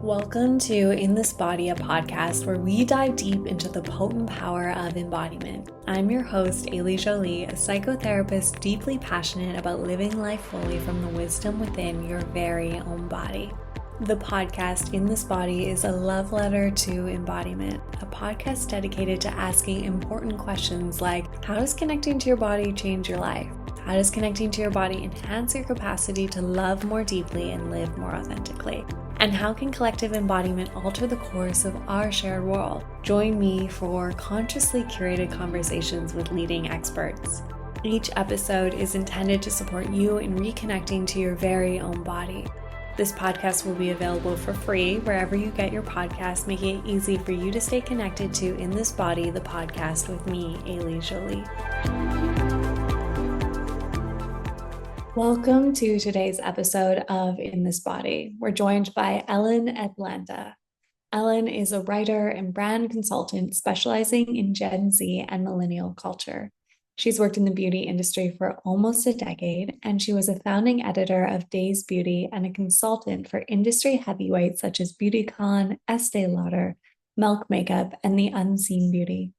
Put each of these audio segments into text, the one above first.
Welcome to In This Body, a podcast where we dive deep into the potent power of embodiment. I'm your host, Ailey Jolie, a psychotherapist deeply passionate about living life fully from the wisdom within your very own body. The podcast In This Body is a love letter to embodiment, a podcast dedicated to asking important questions like, how does connecting to your body change your life? How does connecting to your body enhance your capacity to love more deeply and live more authentically? And how can collective embodiment alter the course of our shared world? Join me for consciously curated conversations with leading experts. Each episode is intended to support you in reconnecting to your very own body. This podcast will be available for free wherever you get your podcasts, making it easy for you to stay connected to In This Body, the podcast with me, Ailey Jolie. Welcome to today's episode of In This Body. We're joined by Ellen and Ellen. Ellen is a writer and brand consultant specializing in Gen Z and millennial culture. She's worked in the beauty industry for almost a decade, and she was a founding editor of Days Beauty and a consultant for industry heavyweights such as BeautyCon, Estee Lauder, Milk Makeup, and The Unseen Beauty.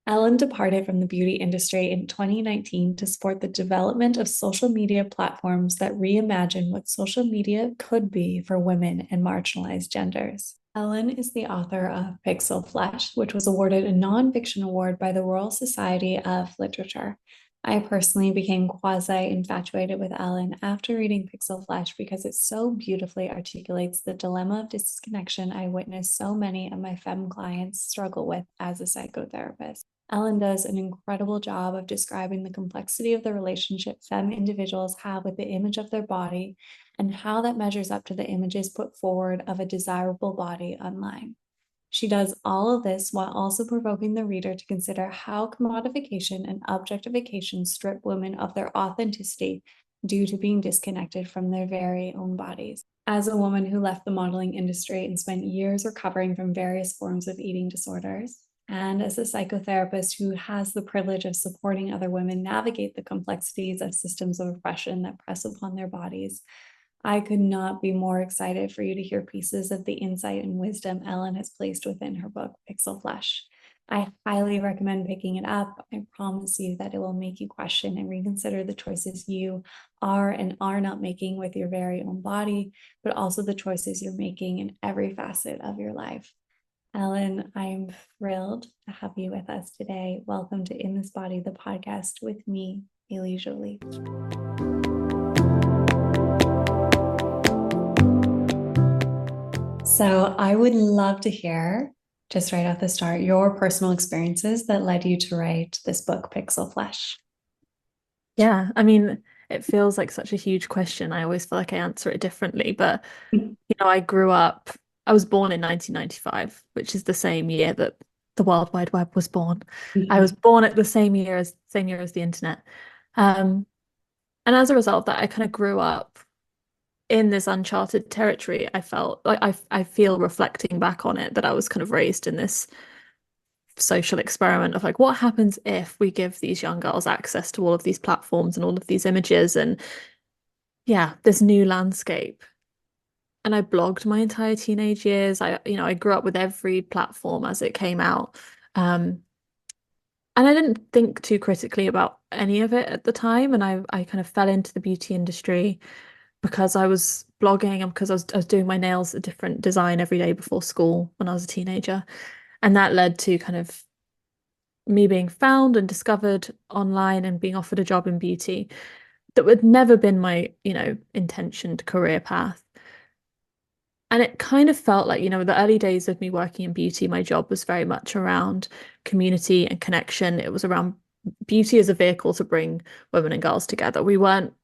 Ellen departed from the beauty industry in 2019 to support the development of social media platforms that reimagine what social media could be for women and marginalized genders. Ellen is the author of Pixel Flesh, which was awarded a nonfiction award by the Royal Society of Literature. I personally became quasi-infatuated with Ellen after reading Pixel Flesh because it so beautifully articulates the dilemma of disconnection I witnessed so many of my femme clients struggle with as a psychotherapist. Ellen does an incredible job of describing the complexity of the relationship femme individuals have with the image of their body and how that measures up to the images put forward of a desirable body online. She does all of this while also provoking the reader to consider how commodification and objectification strip women of their authenticity due to being disconnected from their very own bodies. As a woman who left the modeling industry and spent years recovering from various forms of eating disorders, and as a psychotherapist who has the privilege of supporting other women navigate the complexities of systems of oppression that press upon their bodies, I could not be more excited for you to hear pieces of the insight and wisdom Ellen has placed within her book, Pixel Flesh. I highly recommend picking it up. I promise you that it will make you question and reconsider the choices you are and are not making with your very own body, but also the choices you're making in every facet of your life. Ellen, I'm thrilled to have you with us today. Welcome to In This Body, the podcast with me, Ailey Jolie. So I would love to hear, just right off the start, your personal experiences that led you to write this book, Pixel Flesh. Yeah, I mean, it feels like such a huge question. I always feel like I answer it differently, but I was born in 1995, which is the same year that the World Wide Web was born. I was born at the same year as the internet. Um, and as a result of that, I kind of grew up in this uncharted territory. I felt like I feel reflecting back on it that I was kind of raised in this social experiment of like, what happens if we give these young girls access to all of these platforms and all of these images and yeah, this new landscape. And I blogged my entire teenage years. I grew up with every platform as it came out. And I didn't think too critically about any of it at the time. And I kind of fell into the beauty industry because I was blogging and because I was doing my nails a different design every day before school when I was a teenager. And that led to kind of me being found and discovered online and being offered a job in beauty that would never been my, intentioned career path. And it kind of felt like, the early days of me working in beauty, my job was very much around community and connection. It was around beauty as a vehicle to bring women and girls together. We weren't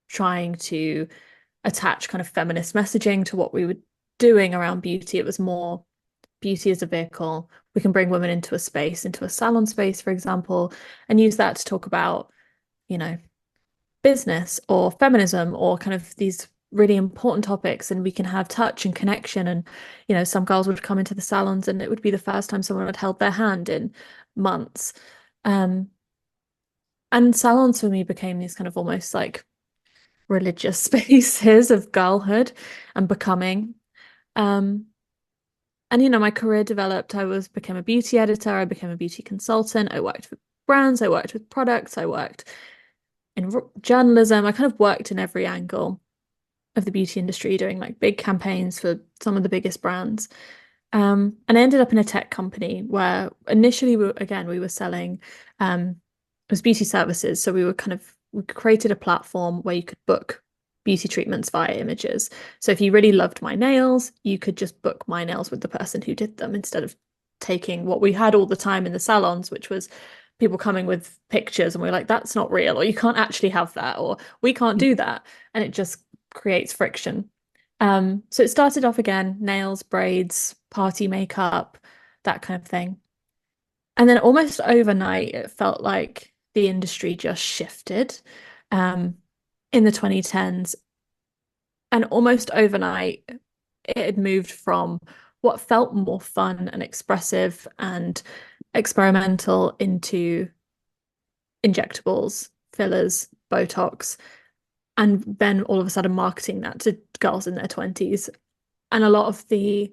trying to attach kind of feminist messaging to what we were doing around beauty. It was more beauty as a vehicle. We can bring women into a space, into a salon space, for example, and use that to talk about, business or feminism or kind of these really important topics, and we can have touch and connection. And some girls would come into the salons and it would be the first time someone had held their hand in months. And salons for me became these kind of almost like religious spaces of girlhood and becoming. And my career developed. Became a beauty editor, I became a beauty consultant, I worked with brands, I worked with products, I worked in journalism. I kind of worked in every angle of the beauty industry, doing like big campaigns for some of the biggest brands. And I ended up in a tech company where initially we were selling it was beauty services. So we created a platform where you could book beauty treatments via images. So if you really loved my nails, you could just book my nails with the person who did them instead of taking what we had all the time in the salons, which was people coming with pictures and we're like, that's not real, or you can't actually have that, or we can't do that. And it just creates friction. So it started off again, nails, braids, party makeup, that kind of thing. And then almost overnight, it felt like the industry just shifted in the 2010s. And almost overnight, it had moved from what felt more fun and expressive and experimental into injectables, fillers, Botox, and then all of a sudden marketing that to girls in their 20s. And a lot of the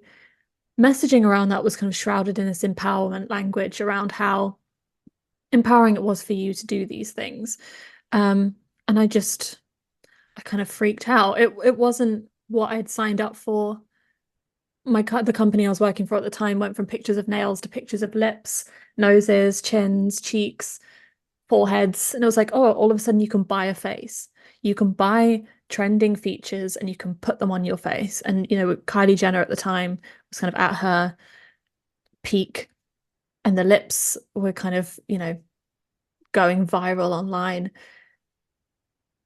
messaging around that was kind of shrouded in this empowerment language around how empowering it was for you to do these things. And I kind of freaked out. It wasn't what I'd signed up for. The company I was working for at the time went from pictures of nails to pictures of lips, noses, chins, cheeks, foreheads. And it was like, oh, all of a sudden you can buy a face. You can buy trending features and you can put them on your face. And, Kylie Jenner at the time was kind of at her peak and the lips were kind of, going viral online.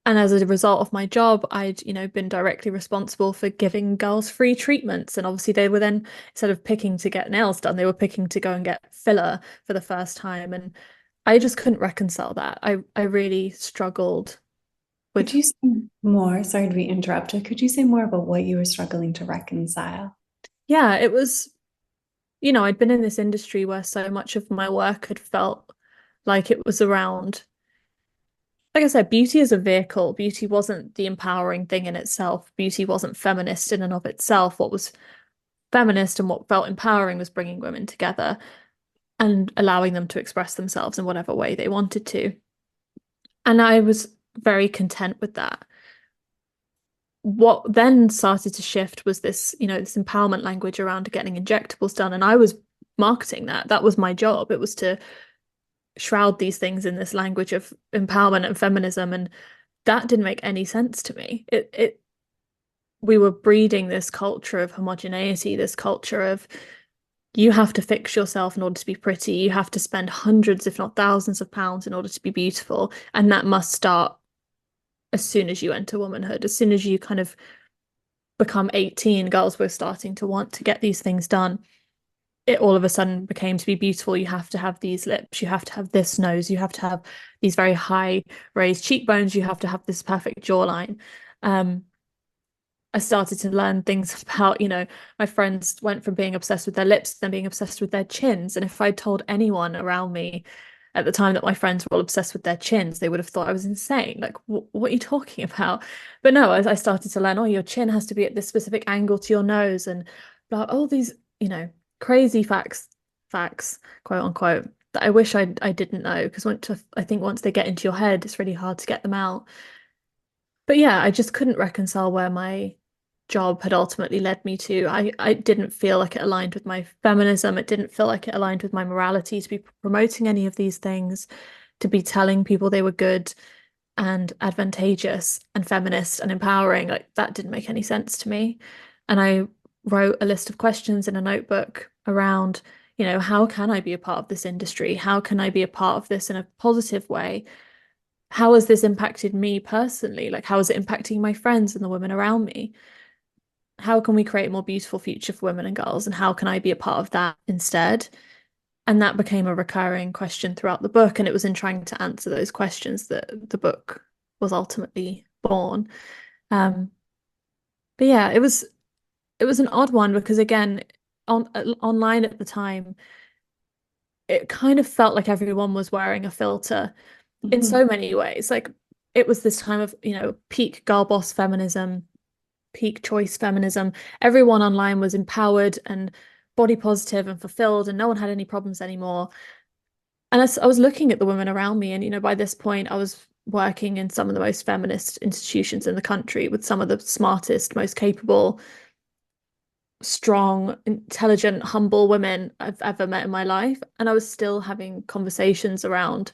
And as a result of my job, I'd, been directly responsible for giving girls free treatments. And obviously they were then, instead of picking to get nails done, they were picking to go and get filler for the first time. And I just couldn't reconcile that. I really struggled with. Could you say more? Sorry to be interrupted. Could you say more about what you were struggling to reconcile? Yeah, it was, I'd been in this industry where so much of my work had felt like it was around, like I said, beauty is a vehicle. Beauty wasn't the empowering thing in itself. Beauty wasn't feminist in and of itself. What was feminist and what felt empowering was bringing women together and allowing them to express themselves in whatever way they wanted to. And I was very content with that. What then started to shift was this, this empowerment language around getting injectables done. And I was marketing that. That was my job. It was to shroud these things in this language of empowerment and feminism. And that didn't make any sense to me. We were breeding this culture of homogeneity, this culture of you have to fix yourself in order to be pretty. You have to spend hundreds, if not thousands of pounds in order to be beautiful. And that must start as soon as you enter womanhood. As soon as you kind of become 18, girls were starting to want to get these things done. It all of a sudden became, to be beautiful, you have to have these lips, you have to have this nose, you have to have these very high raised cheekbones, you have to have this perfect jawline. I started to learn things about, my friends went from being obsessed with their lips to then being obsessed with their chins. And if I told anyone around me at the time that my friends were all obsessed with their chins, they would have thought I was insane. Like, what are you talking about? But no, as I started to learn, oh, your chin has to be at this specific angle to your nose, and all these, crazy facts, quote unquote, that I wish I didn't know, because I think once they get into your head, it's really hard to get them out. But yeah, I just couldn't reconcile where my job had ultimately led me to. I didn't feel like it aligned with my feminism. It didn't feel like it aligned with my morality to be promoting any of these things, to be telling people they were good and advantageous and feminist and empowering. Like, that didn't make any sense to me. And I wrote a list of questions in a notebook around, how can I be a part of this industry? How can I be a part of this in a positive way? How has this impacted me personally? Like, how is it impacting my friends and the women around me? How can we create a more beautiful future for women and girls? And how can I be a part of that instead? And that became a recurring question throughout the book. And it was in trying to answer those questions that the book was ultimately born. But yeah, it was an odd one because, again, online at the time, it kind of felt like everyone was wearing a filter in so many ways. Like, it was this time of, peak girl boss feminism, peak choice feminism. Everyone online was empowered and body positive and fulfilled, and no one had any problems anymore. And I was looking at the women around me, and by this point, I was working in some of the most feminist institutions in the country with some of the smartest, most capable, strong, intelligent, humble women I've ever met in my life. And I was still having conversations around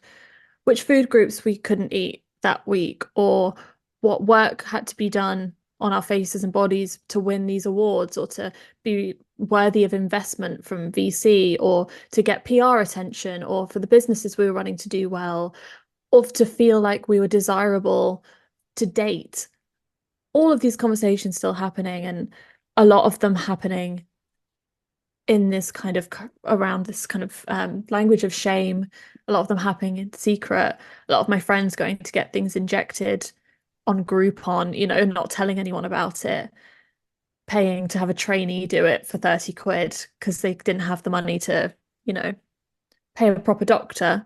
which food groups we couldn't eat that week, or what work had to be done on our faces and bodies to win these awards, or to be worthy of investment from VC, or to get PR attention, or for the businesses we were running to do well, or to feel like we were desirable to date. All of these conversations still happening, and a lot of them happening in this kind of around this kind of language of shame, a lot of them happening in secret, a lot of my friends going to get things injected on Groupon, not telling anyone about it, paying to have a trainee do it for 30 quid because they didn't have the money to, pay a proper doctor,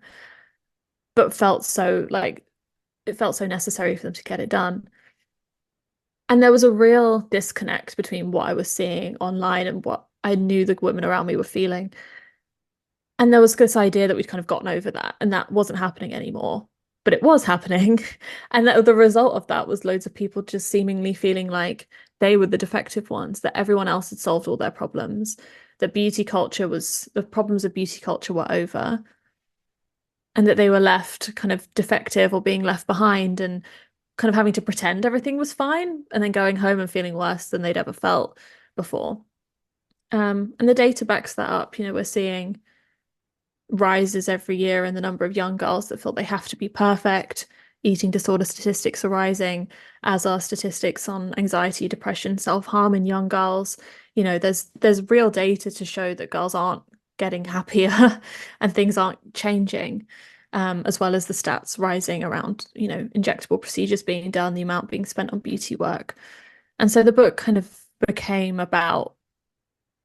but felt so like it felt so necessary for them to get it done. And there was a real disconnect between what I was seeing online and what I knew the women around me were feeling. And there was this idea that we'd kind of gotten over that and that wasn't happening anymore. But it was happening. And that the result of that was loads of people just seemingly feeling like they were the defective ones, that everyone else had solved all their problems, that the problems of beauty culture were over, and that they were left kind of defective or being left behind and kind of having to pretend everything was fine and then going home and feeling worse than they'd ever felt before. And the data backs that up. We're seeing rises every year in the number of young girls that feel they have to be perfect. Eating disorder statistics are rising, as are statistics on anxiety, depression, self-harm in young girls. There's real data to show that girls aren't getting happier and things aren't changing, as well as the stats rising around, injectable procedures being done, the amount being spent on beauty work. And so the book kind of became about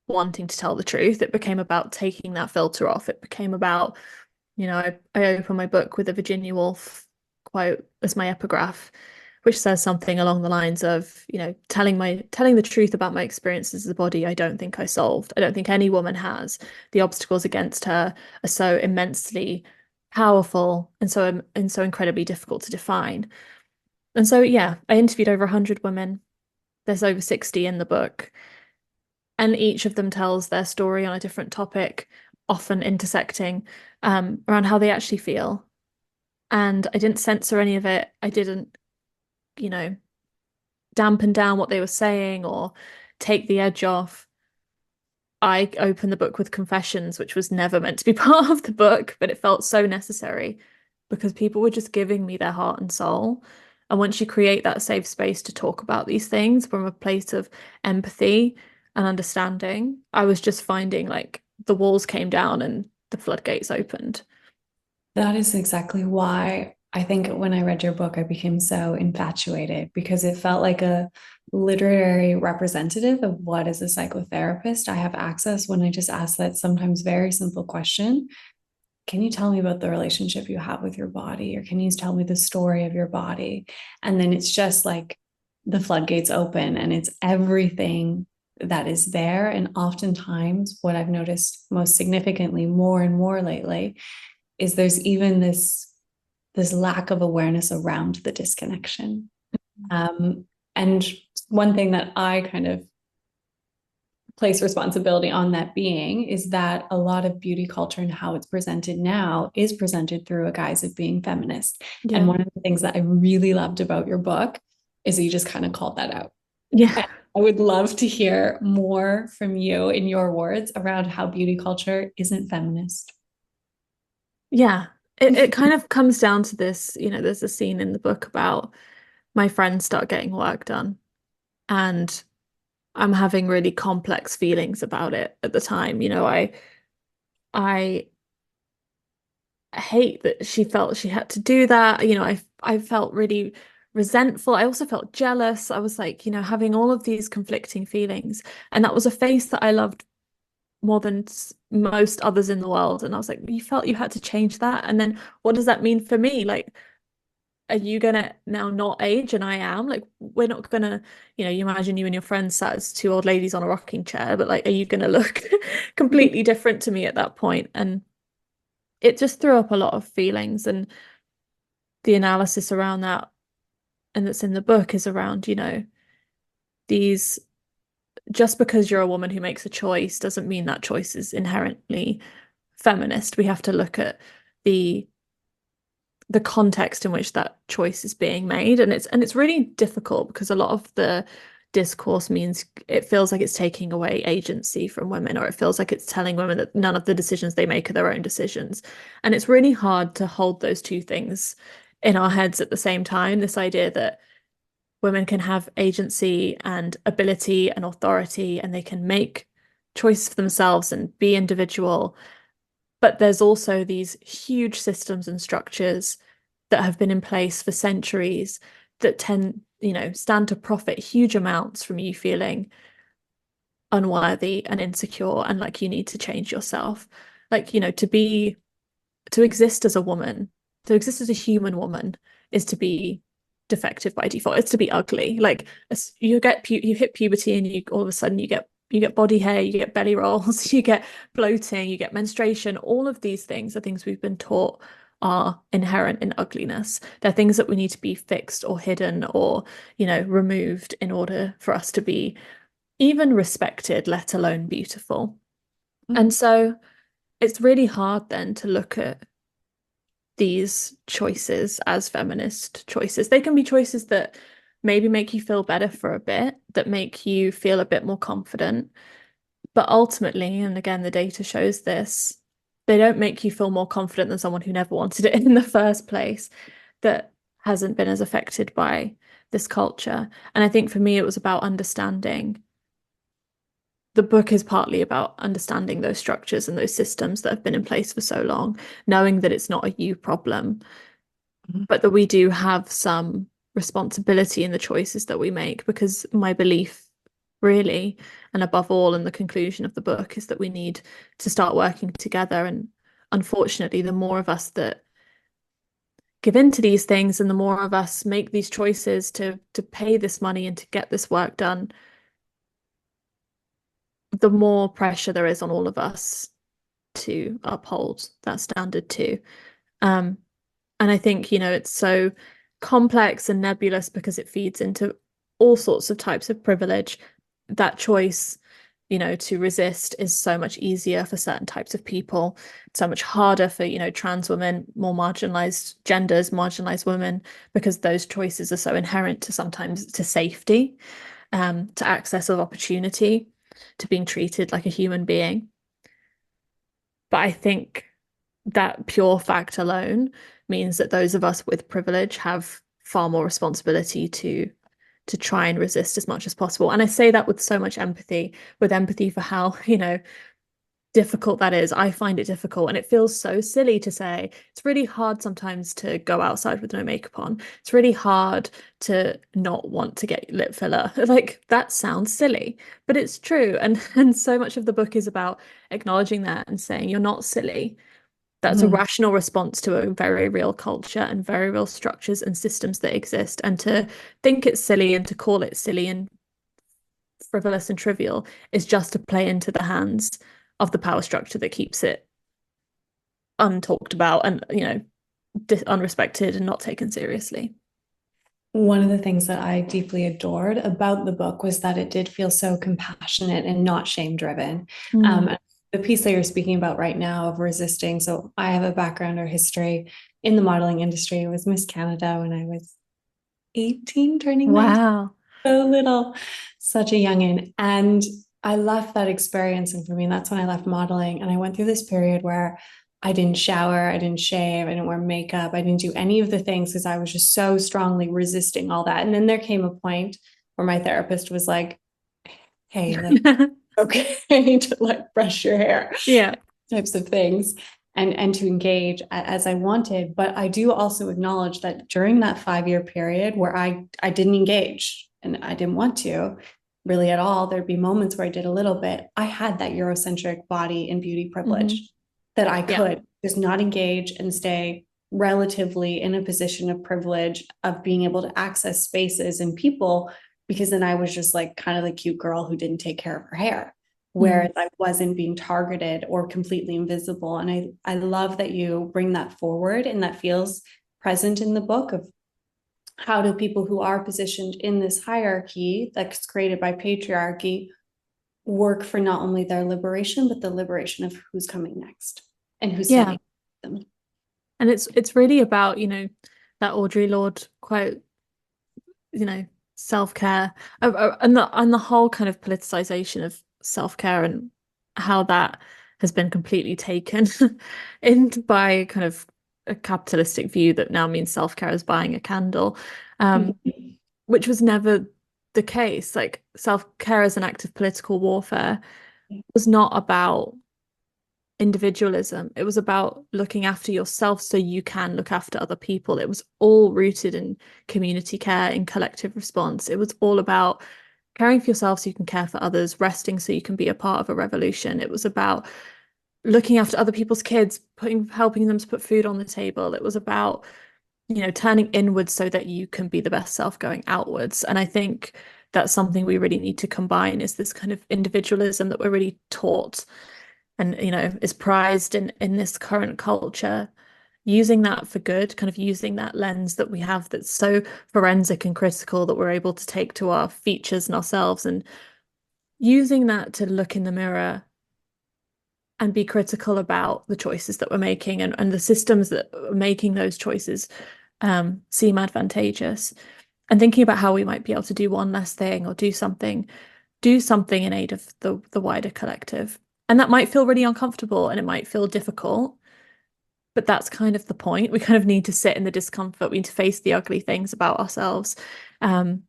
wanting to tell the truth. It became about taking that filter off. It became about, I open my book with a Virginia Woolf quote as my epigraph, which says something along the lines of, telling the truth about my experiences as a body, I don't think I solved. I don't think any woman has. The obstacles against her are so immensely powerful and so incredibly difficult to define. And so, yeah, I interviewed over 100 women. There's over 60 in the book. And each of them tells their story on a different topic, often intersecting around how they actually feel. And I didn't censor any of it. I didn't, dampen down what they were saying or take the edge off. I opened the book with confessions, which was never meant to be part of the book, but it felt so necessary because people were just giving me their heart and soul. And once you create that safe space to talk about these things from a place of empathy and understanding, I was just finding like the walls came down and the floodgates opened. That is exactly why I think when I read your book, I became so infatuated because it felt like a literary representative of what, as a psychotherapist, I have access when I just ask that sometimes very simple question. Can you tell me about the relationship you have with your body? Or can you tell me the story of your body? And then it's just like the floodgates open and it's everything that is there. And oftentimes, what I've noticed most significantly more and more lately is there's even this lack of awareness around the disconnection. And one thing that I kind of place responsibility on that being is that a lot of beauty culture and how it's presented now is presented through a guise of being feminist. Yeah. And one of the things that I really loved about your book is that you just kind of called that out. Yeah. And I would love to hear more from you in your words around how beauty culture isn't feminist. Yeah. It kind of comes down to this, there's a scene in the book about my friends start getting work done and I'm having really complex feelings about it at the time. I hate that she felt she had to do that. I felt really resentful. I also felt jealous. I was like, having all of these conflicting feelings. And that was a face that I loved more than most others in the world. And I was like, you felt you had to change that. And then what does that mean for me? Like, are you gonna now not age and I am? Like, we're not gonna, you imagine you and your friends sat as two old ladies on a rocking chair, but like, are you gonna look completely different to me at that point? And it just threw up a lot of feelings, and the analysis around that, and that's in the book, is around, these, just because you're a woman who makes a choice doesn't mean that choice is inherently feminist. We have to look at the context in which that choice is being made, and it's really difficult because a lot of the discourse means it feels like it's taking away agency from women, or it feels like it's telling women that none of the decisions they make are their own decisions. And it's really hard to hold those two things in our heads at the same time, this idea that women can have agency and ability and authority, and they can make choices for themselves and be individual. But there's also these huge systems and structures that have been in place for centuries that stand to profit huge amounts from you feeling unworthy and insecure and like you need to change yourself. Like, to exist as a woman, to exist as a human woman is to be defective by default. It's to be ugly. Like, you hit puberty and you all of a sudden you get body hair, you get belly rolls, you get bloating, you get menstruation. All of these things are things we've been taught are inherent in ugliness. They're things that we need to be fixed or hidden or, removed in order for us to be even respected, let alone beautiful. And so it's really hard then to look at these choices as feminist choices. They can be choices that maybe make you feel better for a bit, that make you feel a bit more confident. But ultimately, and again, the data shows this, they don't make you feel more confident than someone who never wanted it in the first place, that hasn't been as affected by this culture. And I think for me, it was about understanding. The book is partly about understanding those structures and those systems that have been in place for so long, knowing that it's not a you problem, but that we do have some responsibility in the choices that we make. Because my belief, really, and above all, and the conclusion of the book, is that we need to start working together. And unfortunately, the more of us that give into these things and the more of us make these choices to pay this money and to get this work done, the more pressure there is on all of us to uphold that standard too. And I think, it's so complex and nebulous because it feeds into all sorts of types of privilege. That choice, to resist is so much easier for certain types of people, so much harder for, trans women, more marginalized genders, marginalized women, because those choices are so inherent to sometimes to safety, to access of opportunity, to being treated like a human being. But I think that pure fact alone means that those of us with privilege have far more responsibility to try and resist as much as possible. And I say that with so much empathy, for how, difficult that is. I find it difficult, and it feels so silly to say. It's really hard sometimes to go outside with no makeup on. It's really hard to not want to get lip filler. Like, that sounds silly, but it's true. And so much of the book is about acknowledging that and saying you're not silly. That's a rational response to a very real culture and very real structures and systems that exist. And to think it's silly and to call it silly and frivolous and trivial is just to play into the hands of the power structure that keeps it untalked about and, unrespected and not taken seriously. One of the things that I deeply adored about the book was that it did feel so compassionate and not shame driven. The piece that you're speaking about right now of resisting. So I have a background or history in the modeling industry. I was Miss Canada when I was 18, turning 19. Wow. So little, such a youngin'. And I left that experience. And for me, that's when I left modeling. And I went through this period where I didn't shower, I didn't shave, I didn't wear makeup, I didn't do any of the things because I was just so strongly resisting all that. And then there came a point where my therapist was like, hey, that's okay to like brush your hair. Yeah. Types of things. And to engage as I wanted. But I do also acknowledge that during that 5-year period where I didn't engage and I didn't want to really at all, there'd be moments where I did a little bit. I had that Eurocentric body and beauty privilege that I could just not engage and stay relatively in a position of privilege of being able to access spaces and people, because then I was just like kind of the cute girl who didn't take care of her hair, whereas I wasn't being targeted or completely invisible. And I love that you bring that forward, and that feels present in the book of how do people who are positioned in this hierarchy that's created by patriarchy work for not only their liberation, but the liberation of who's coming next and who's Yeah. standing with them. And it's really about, that Audre Lorde quote, self-care, and the whole kind of politicization of self-care and how that has been completely taken in by kind of a capitalistic view that now means self-care is buying a candle, which was never the case. Like self-care as an act of political warfare was not about individualism. It was about looking after yourself so you can look after other people. It was all rooted in community care, in collective response. It was all about caring for yourself so you can care for others, resting so you can be a part of a revolution. It was about looking after other people's kids, helping them to put food on the table. It was about, turning inwards so that you can be the best self going outwards. And I think that's something we really need to combine, is this kind of individualism that we're really taught and is prized in this current culture, using that for good, kind of using that lens that we have that's so forensic and critical that we're able to take to our features and ourselves, and using that to look in the mirror and be critical about the choices that we're making, and the systems that are making those choices seem advantageous, and thinking about how we might be able to do one less thing or do something in aid of the wider collective. And that might feel really uncomfortable and it might feel difficult, but that's kind of the point. We kind of need to sit in the discomfort. We need to face the ugly things about ourselves, and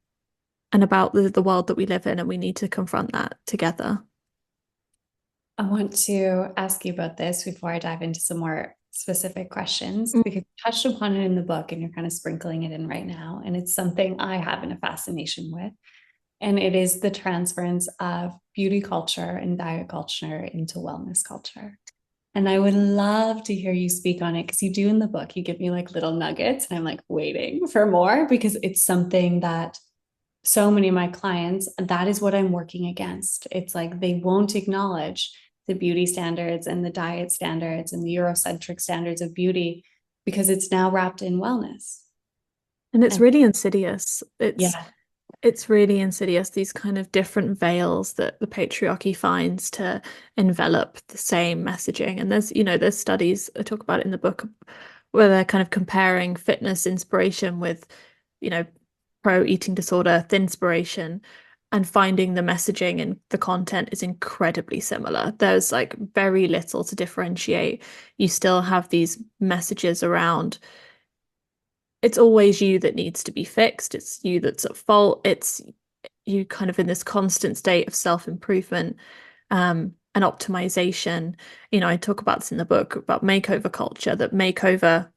about the world that we live in, and we need to confront that together. I want to ask you about this before I dive into some more specific questions, because you touched upon it in the book and you're kind of sprinkling it in right now. And it's something I have a fascination with. And it is the transference of beauty culture and diet culture into wellness culture. And I would love to hear you speak on it, because you do in the book. You give me like little nuggets and I'm like waiting for more, because it's something that so many of my clients, that is what I'm working against. It's like they won't acknowledge the beauty standards and the diet standards and the Eurocentric standards of beauty, because it's now wrapped in wellness. And it's really insidious. Yeah. It's really insidious, these kind of different veils that the patriarchy finds to envelop the same messaging. And there's studies, I talk about it in the book, where they're kind of comparing fitness inspiration with, pro eating disorder thinspiration, and finding the messaging and the content is incredibly similar. There's like very little to differentiate. You still have these messages around, it's always you that needs to be fixed. It's you that's at fault. It's you kind of in this constant state of self-improvement, and optimization. I talk about this in the book about makeover culture, that makeover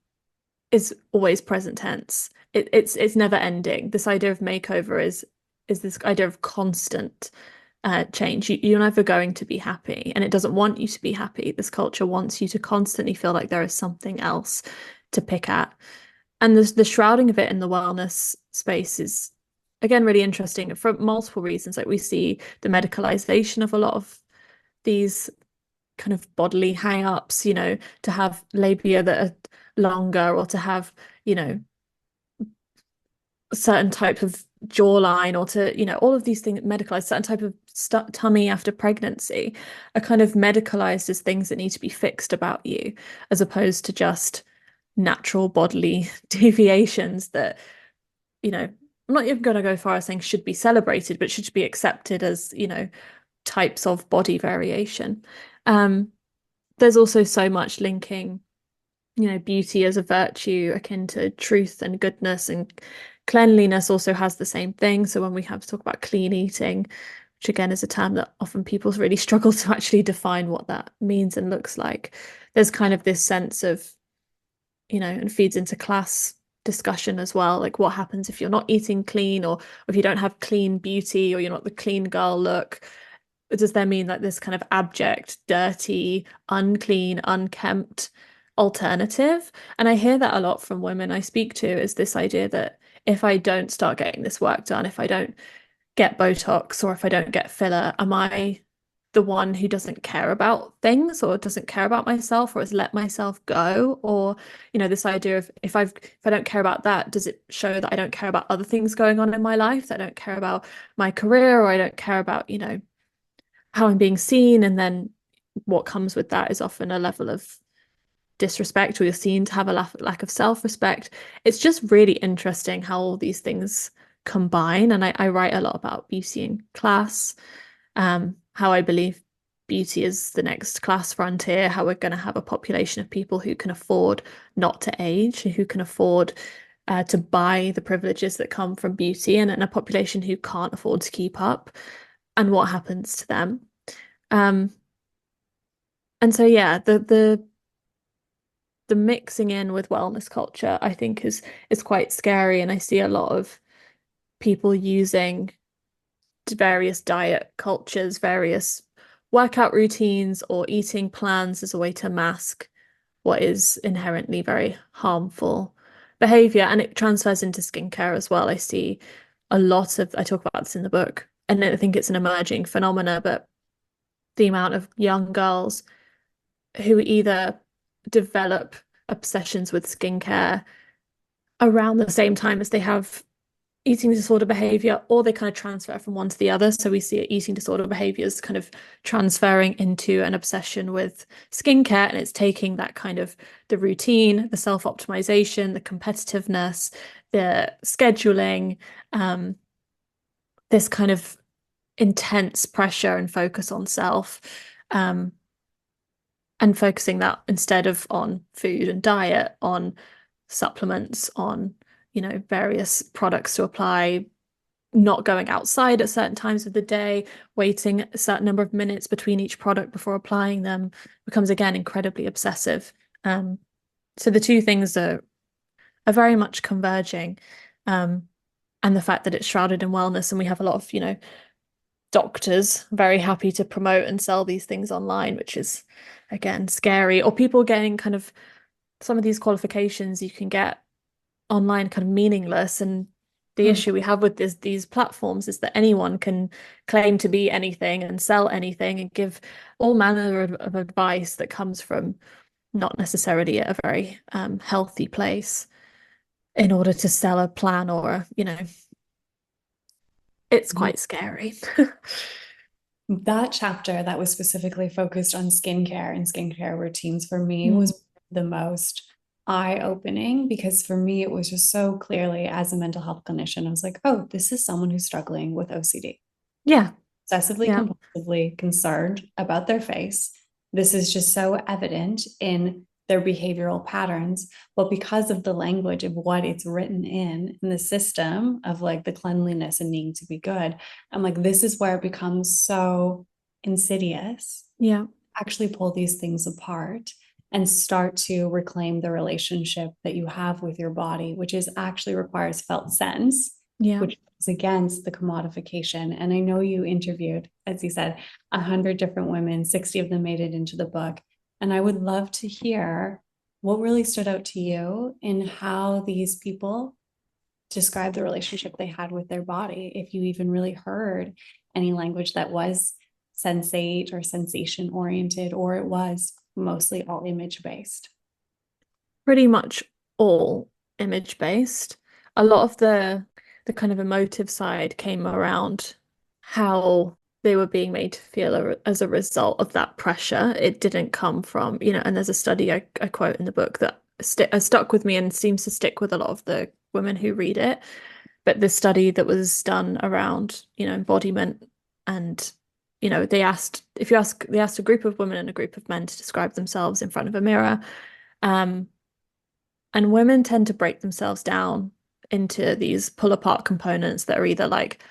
is always present tense. It's never ending. This idea of makeover is this idea of constant change. You're never going to be happy, and it doesn't want you to be happy. This culture wants you to constantly feel like there is something else to pick at. And the shrouding of it in the wellness space is, again, really interesting for multiple reasons. Like we see the medicalization of a lot of these kind of bodily hang-ups, to have labia that are longer, or to have, a certain type of jawline, or to, all of these things medicalized, certain type of tummy after pregnancy are kind of medicalized as things that need to be fixed about you, as opposed to just natural bodily deviations that, I'm not even going to go far as saying should be celebrated, but should be accepted as, types of body variation. There's also so much linking, beauty as a virtue akin to truth and goodness, and cleanliness also has the same thing. So when we have to talk about clean eating, which again is a term that often people really struggle to actually define what that means and looks like, there's kind of this sense of, and feeds into class discussion as well. Like what happens if you're not eating clean, or if you don't have clean beauty, or you're not the clean girl look? Does that mean like this kind of abject, dirty, unclean, unkempt alternative. And I hear that a lot from women I speak to, is this idea that if I don't start getting this work done, if I don't get Botox or if I don't get filler, am I the one who doesn't care about things or doesn't care about myself or has let myself go? Or, this idea of if I don't care about that, does it show that I don't care about other things going on in my life, that I don't care about my career, or I don't care about, how I'm being seen? And then what comes with that is often a level of disrespect, or you're seen to have a lack of self-respect. It's just really interesting how all these things combine. And I write a lot about beauty in class, how I believe beauty is the next class frontier, how we're going to have a population of people who can afford not to age, who can afford to buy the privileges that come from beauty, and a population who can't afford to keep up, and what happens to them. And so yeah, the mixing in with wellness culture, I think, is quite scary. And I see a lot of people using various diet cultures, various workout routines, or eating plans as a way to mask what is inherently very harmful behavior. And it transfers into skincare as well. I see a lot of, I talk about this in the book, and I think it's an emerging phenomena, but the amount of young girls who either develop obsessions with skincare around the same time as they have eating disorder behavior, or they kind of transfer from one to the other. So we see eating disorder behaviors kind of transferring into an obsession with skincare, and it's taking that kind of the routine, the self-optimization, the competitiveness, the scheduling, this kind of intense pressure and focus on self, and focusing that instead of on food and diet, on supplements, on various products to apply, not going outside at certain times of the day, waiting a certain number of minutes between each product before applying them, becomes again incredibly obsessive. So the two things are very much converging, and the fact that it's shrouded in wellness, and we have a lot of doctors very happy to promote and sell these things online, which is again scary. Or people getting kind of some of these qualifications you can get online kind of meaningless. And the issue we have with these platforms is that anyone can claim to be anything and sell anything and give all manner of advice that comes from not necessarily a very healthy place in order to sell a plan, or it's quite scary. That chapter that was specifically focused on skincare and skincare routines for me was the most eye-opening, because for me it was just so clearly, as a mental health clinician, I was like, oh, this is someone who's struggling with OCD. Yeah. Obsessively, compulsively concerned about their face. This is just so evident in their behavioral patterns, but because of the language of what it's written in the system of like the cleanliness and needing to be good, I'm like, this is where it becomes so insidious. Yeah. Actually pull these things apart and start to reclaim the relationship that you have with your body, which is actually requires felt sense, which is against the commodification. And I know you interviewed, as you said, 100 different women, 60 of them made it into the book. And I would love to hear what really stood out to you in how these people describe the relationship they had with their body. If you even really heard any language that was sensate or sensation oriented, or it was mostly all image based. Pretty much all image based. A lot of the kind of emotive side came around how they were being made to feel as a result of that pressure. It didn't come from, and there's a study I quote in the book that stuck with me and seems to stick with a lot of the women who read it. But the study that was done around, embodiment, and they asked a group of women and a group of men to describe themselves in front of a mirror. And women tend to break themselves down into these pull apart components that are either like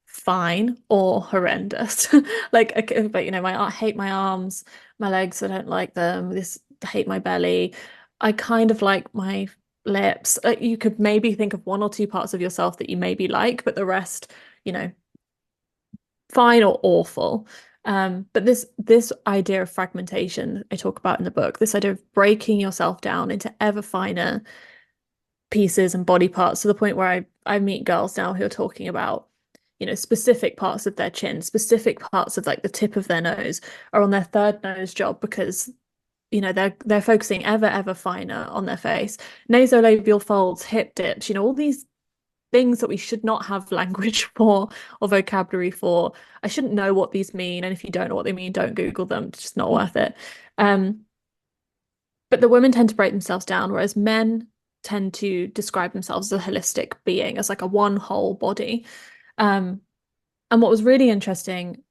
fine or horrendous. Like, but I hate my arms, my legs, I don't like them. I hate my belly. I kind of like my lips. You could maybe think of one or two parts of yourself that you maybe like, but the rest, fine or awful. But this idea of fragmentation I talk about in the book, this idea of breaking yourself down into ever finer pieces and body parts, to the point where I meet girls now who are talking about, specific parts of their chin, specific parts of like the tip of their nose are on their third nose job because they're focusing ever finer on their face, nasolabial folds, hip dips, all these things that we should not have language for or vocabulary for. I shouldn't know what these mean, and if you don't know what they mean, don't Google them. It's just not worth it. But the women tend to break themselves down, whereas men tend to describe themselves as a holistic being, as like a one whole body. And what was really interesting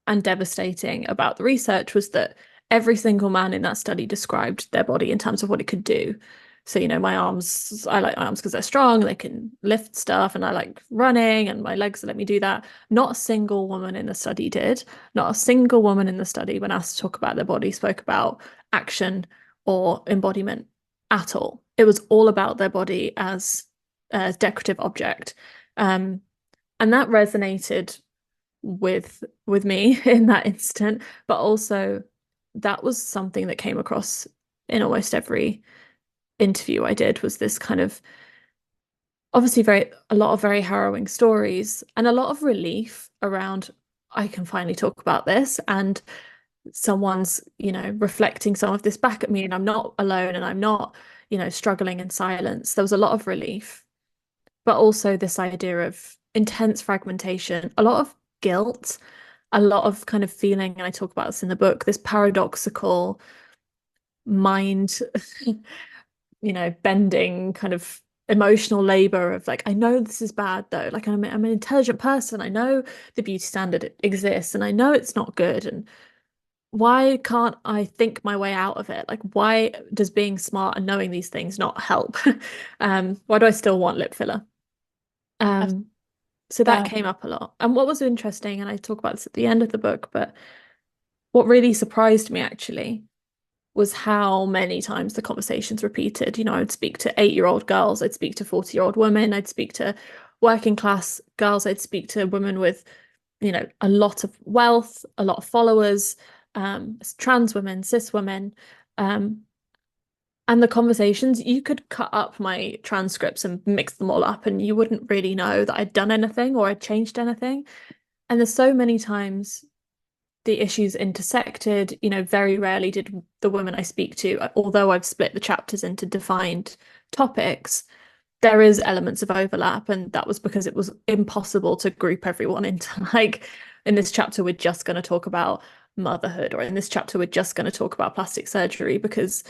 and devastating about the research was that every single man in that study described their body in terms of what it could do. So, my arms, I like my arms because they're strong, they can lift stuff, and I like running, and my legs let me do that. Not a single woman in the study did. Not a single woman in the study, when asked to talk about their body, spoke about action or embodiment at all. It was all about their body as a decorative object. And that resonated with me in that instant, but also that was something that came across in almost every interview I did, was this kind of, obviously a lot of very harrowing stories and a lot of relief around, I can finally talk about this, and someone's reflecting some of this back at me, and I'm not alone, and I'm not struggling in silence. There was a lot of relief, but also this idea of intense fragmentation, a lot of guilt, a lot of kind of feeling, and I talk about this in the book, this paradoxical mind bending kind of emotional labor of like, I know this is bad though, like I'm an intelligent person, I know the beauty standard exists, and I know it's not good, and why can't I think my way out of it? Like, why does being smart and knowing these things not help? Why do I still want lip filler? So that Yeah. came up a lot. And what was interesting, and I talk about this at the end of the book, but what really surprised me actually was how many times the conversations repeated. I would speak to 8-year-old girls, I'd speak to 40-year-old women, I'd speak to working class girls, I'd speak to women with, a lot of wealth, a lot of followers, trans women, cis women. And the conversations, you could cut up my transcripts and mix them all up, and you wouldn't really know that I'd done anything or I'd changed anything. And there's so many times the issues intersected. Very rarely did the women I speak to, although I've split the chapters into defined topics, there is elements of overlap. And that was because it was impossible to group everyone into like, in this chapter, we're just going to talk about motherhood, or in this chapter, we're just going to talk about plastic surgery, because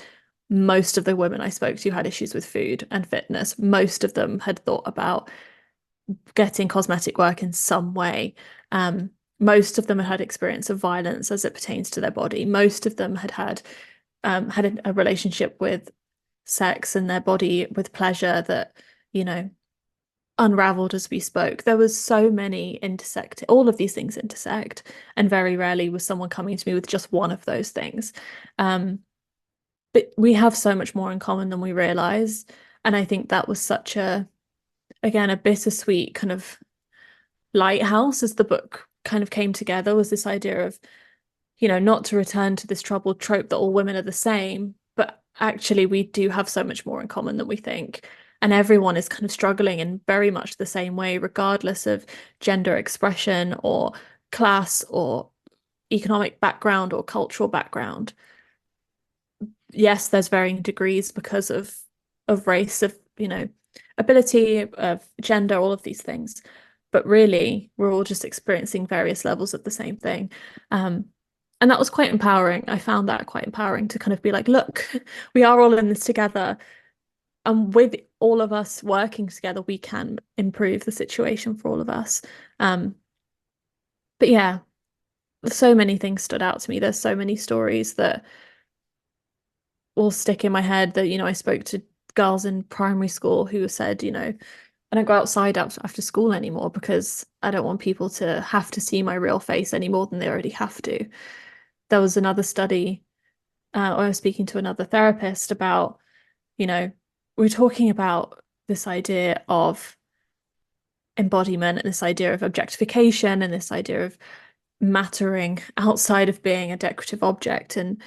most of the women I spoke to had issues with food and fitness. Most of them had thought about getting cosmetic work in some way. Most of them had experience of violence as it pertains to their body. Most of them had a relationship with sex and their body with pleasure that, unraveled as we spoke. There was so many intersect, all of these things intersect, and very rarely was someone coming to me with just one of those things. But we have so much more in common than we realize. And I think that was such again, a bittersweet kind of lighthouse as the book kind of came together, was this idea of, not to return to this troubled trope that all women are the same, but actually we do have so much more in common than we think. And everyone is kind of struggling in very much the same way, regardless of gender expression or class or economic background or cultural background. Yes, there's varying degrees because of race, of ability, of gender, all of these things, but really we're all just experiencing various levels of the same thing. And that was quite empowering. I found that quite empowering to kind of be like, look, we are all in this together, and with all of us working together, we can improve the situation for all of us. But yeah, so many things stood out to me. There's so many stories that will stick in my head that, I spoke to girls in primary school who said, I don't go outside after school anymore because I don't want people to have to see my real face any more than they already have to. There was another study, I was speaking to another therapist about, we're talking about this idea of embodiment and this idea of objectification and this idea of mattering outside of being a decorative object. And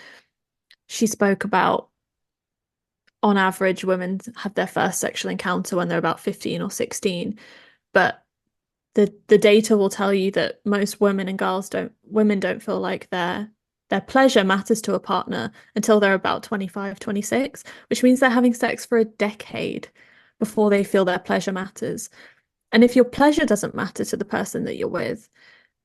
she spoke about, on average, women have their first sexual encounter when they're about 15 or 16, but the data will tell you that most women don't feel like their pleasure matters to a partner until they're about 25, 26, which means they're having sex for a decade before they feel their pleasure matters. And if your pleasure doesn't matter to the person that you're with,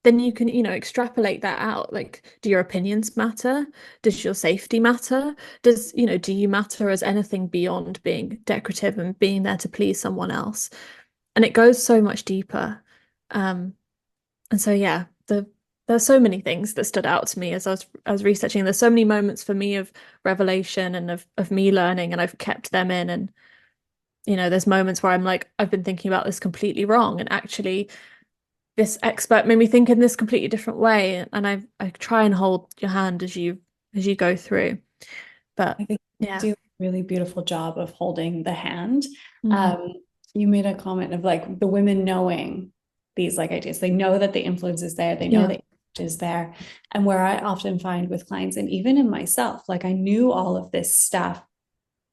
then you can, extrapolate that out. Like, do your opinions matter? Does your safety matter? Do you matter as anything beyond being decorative and being there to please someone else? And it goes so much deeper. And so, yeah, there's so many things that stood out to me as I was researching. There's so many moments for me of revelation and of me learning, and I've kept them in. And there's moments where I'm like, I've been thinking about this completely wrong, and actually this expert made me think in this completely different way. And I try and hold your hand as you go through. But I think you yeah. do a really beautiful job of holding the hand. Mm. You made a comment of like the women knowing these like ideas. They know that the influence is there. They know Yeah. the image is there. And where I often find with clients and even in myself, like I knew all of this stuff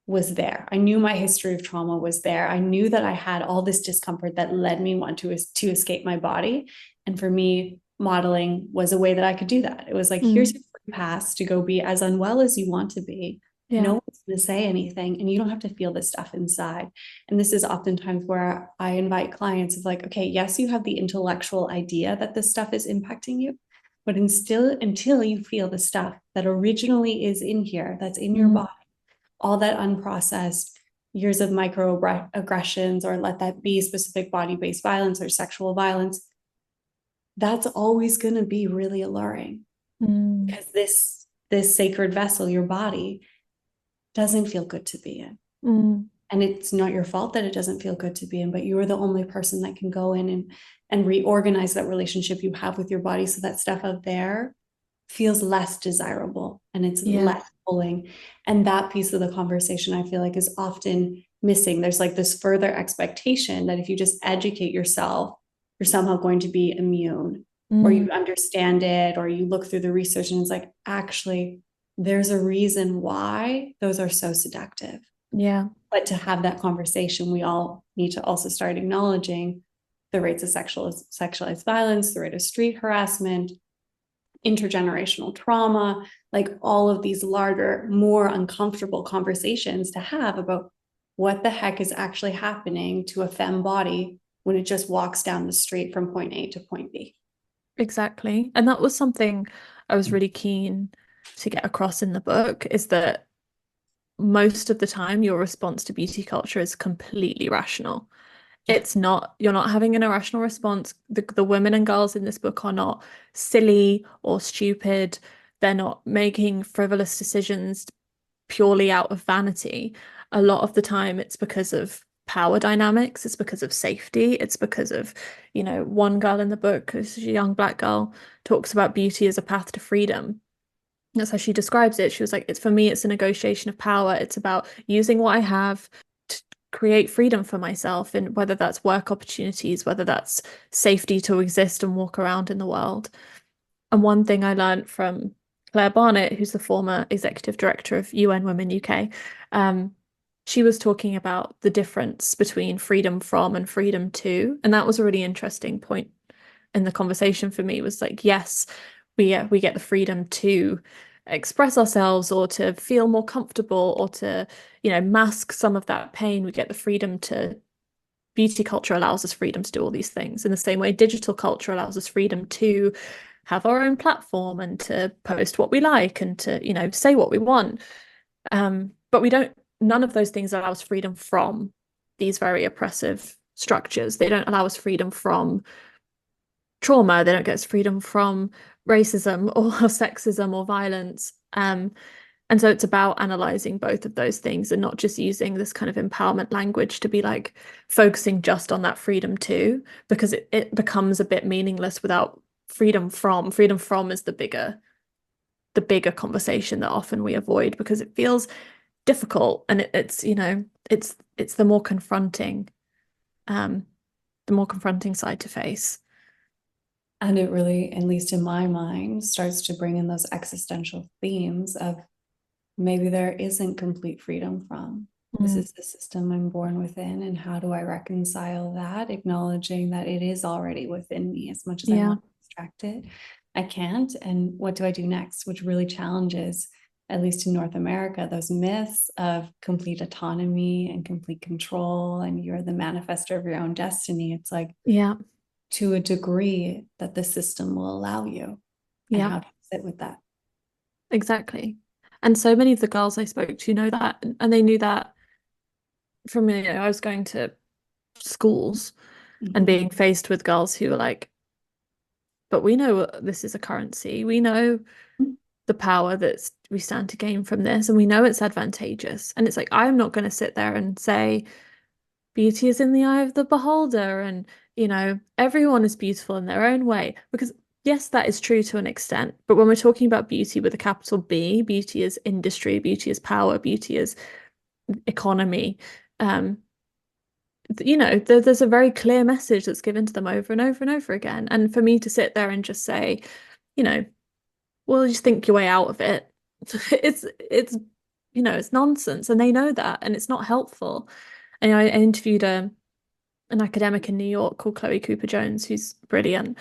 was there. I knew my history of trauma was there. I knew that I had all this discomfort that led me want to escape my body. And for me, modeling was a way that I could do that. It was like, here's your free pass to go be as unwell as you want to be. Yeah. No one's going to say anything, and you don't have to feel this stuff inside. And this is oftentimes where I invite clients of like, okay, yes, you have the intellectual idea that this stuff is impacting you, but until you feel the stuff that originally is in here, that's in your body, all that unprocessed years of microaggressions, or let that be specific body-based violence or sexual violence, that's always going to be really alluring because this sacred vessel, your body, doesn't feel good to be in. And it's not your fault that it doesn't feel good to be in, but you are the only person that can go in and reorganize that relationship you have with your body so that stuff out there feels less desirable and it's less pulling. And that piece of the conversation, I feel like, is often missing. There's like this further expectation that if you just educate yourself, you're somehow going to be immune, or you understand it, or you look through the research and it's like, actually, there's a reason why those are so seductive. Yeah. But to have that conversation, we all need to also start acknowledging the rates of sexualized violence, the rate of street harassment, intergenerational trauma, like all of these larger, more uncomfortable conversations to have about what the heck is actually happening to a femme body when it just walks down the street from point A to point B. Exactly. And that was something I was really keen to get across in the book, is that most of the time your response to beauty culture is completely rational. It's not, you're not having an irrational response. The women and girls in this book are not silly or stupid. They're not making frivolous decisions purely out of vanity. A lot of the time it's because of power dynamics, it's because of safety, it's because of, one girl in the book, who's a young Black girl, talks about beauty as a path to freedom. That's how she describes it. She was like, for me, it's a negotiation of power. It's about using what I have to create freedom for myself, and whether that's work opportunities, whether that's safety to exist and walk around in the world. And one thing I learned from Claire Barnett, who's the former executive director of UN Women UK, she was talking about the difference between freedom from and freedom to. And that was a really interesting point in the conversation for me, was like, yes, we get the freedom to express ourselves, or to feel more comfortable, or to, mask some of that pain. We get the freedom to, beauty culture allows us freedom to do all these things. In the same way, digital culture allows us freedom to have our own platform and to post what we like and to, say what we want. But none of those things allow us freedom from these very oppressive structures. They don't allow us freedom from trauma. They don't get us freedom from racism or sexism or violence. And so it's about analyzing both of those things, and not just using this kind of empowerment language to be like focusing just on that freedom too, because it becomes a bit meaningless without freedom from. Freedom from is the bigger conversation that often we avoid because it feels difficult, and it's the more confronting side to face. And it really, at least in my mind, starts to bring in those existential themes of maybe there isn't complete freedom from. This is the system I'm born within, and how do I reconcile that, acknowledging that it is already within me as much as I Yeah. want to extract it. I can't. And what do I do next? Which really challenges, at least in North America, those myths of complete autonomy and complete control, and you're the manifester of your own destiny. It's like, Yeah. to a degree that the system will allow you, and Yeah. how to sit with that. Exactly. And so many of the girls I spoke to know that, and they knew that from, I was going to schools and Mhm. being faced with girls who were like, but we know this is a currency. We know the power that we stand to gain from this, and we know it's advantageous. And it's like, I'm not going to sit there and say beauty is in the eye of the beholder, and everyone is beautiful in their own way, because yes, that is true to an extent, but when we're talking about beauty with a capital B, beauty is industry, beauty is power, beauty is economy. um there's a very clear message that's given to them over and over and over again, and for me to sit there and just say, you know well, just think your way out of it. It's it's nonsense, and they know that, and it's not helpful. And I interviewed an academic in New York called Chloe Cooper Jones, who's brilliant.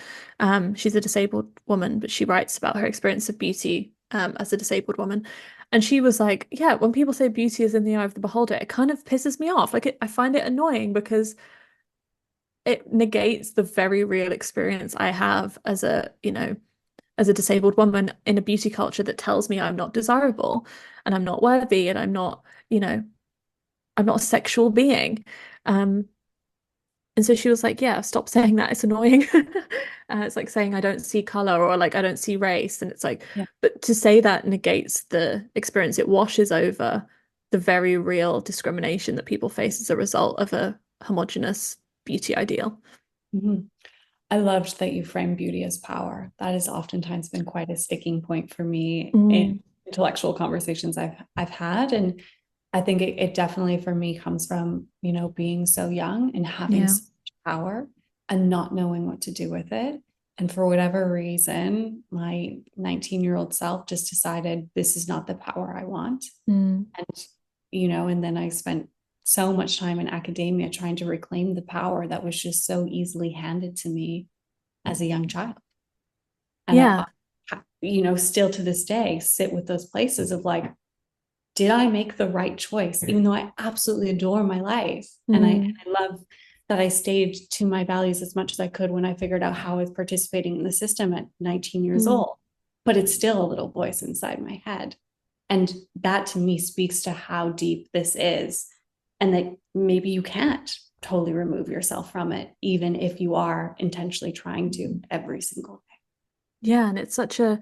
She's a disabled woman, but she writes about her experience of beauty as a disabled woman. And she was like, yeah, when people say beauty is in the eye of the beholder, it kind of pisses me off. Like, I find it annoying because it negates the very real experience I have as as a disabled woman in a beauty culture that tells me I'm not desirable and I'm not worthy and I'm not a sexual being. Um, and so she was like, yeah, stop saying that. It's annoying. It's like saying I don't see color, or like I don't see race. And it's like, Yeah. but to say that negates the experience. It washes over the very real discrimination that people face as a result of a homogenous beauty ideal. Mhm. I loved that you frame beauty as power. That has oftentimes been quite a sticking point for me in Mm, intellectual conversations I've had. And I think it definitely for me comes from, being so young and having yeah. so much power and not knowing what to do with it. And for whatever reason, my 19-year-old self just decided this is not the power I want. Mm, And, and then I spent so much time in academia trying to reclaim the power that was just so easily handed to me as a young child. And yeah. still to this day, sit with those places of like, did I make the right choice? Even though I absolutely adore my life. And Mm, I love that I stayed to my values as much as I could when I figured out how I was participating in the system at 19 years mm. old. But it's still a little voice inside my head. And that to me speaks to how deep this is, and that maybe you can't totally remove yourself from it, even if you are intentionally trying to every single day. Yeah, and it's such a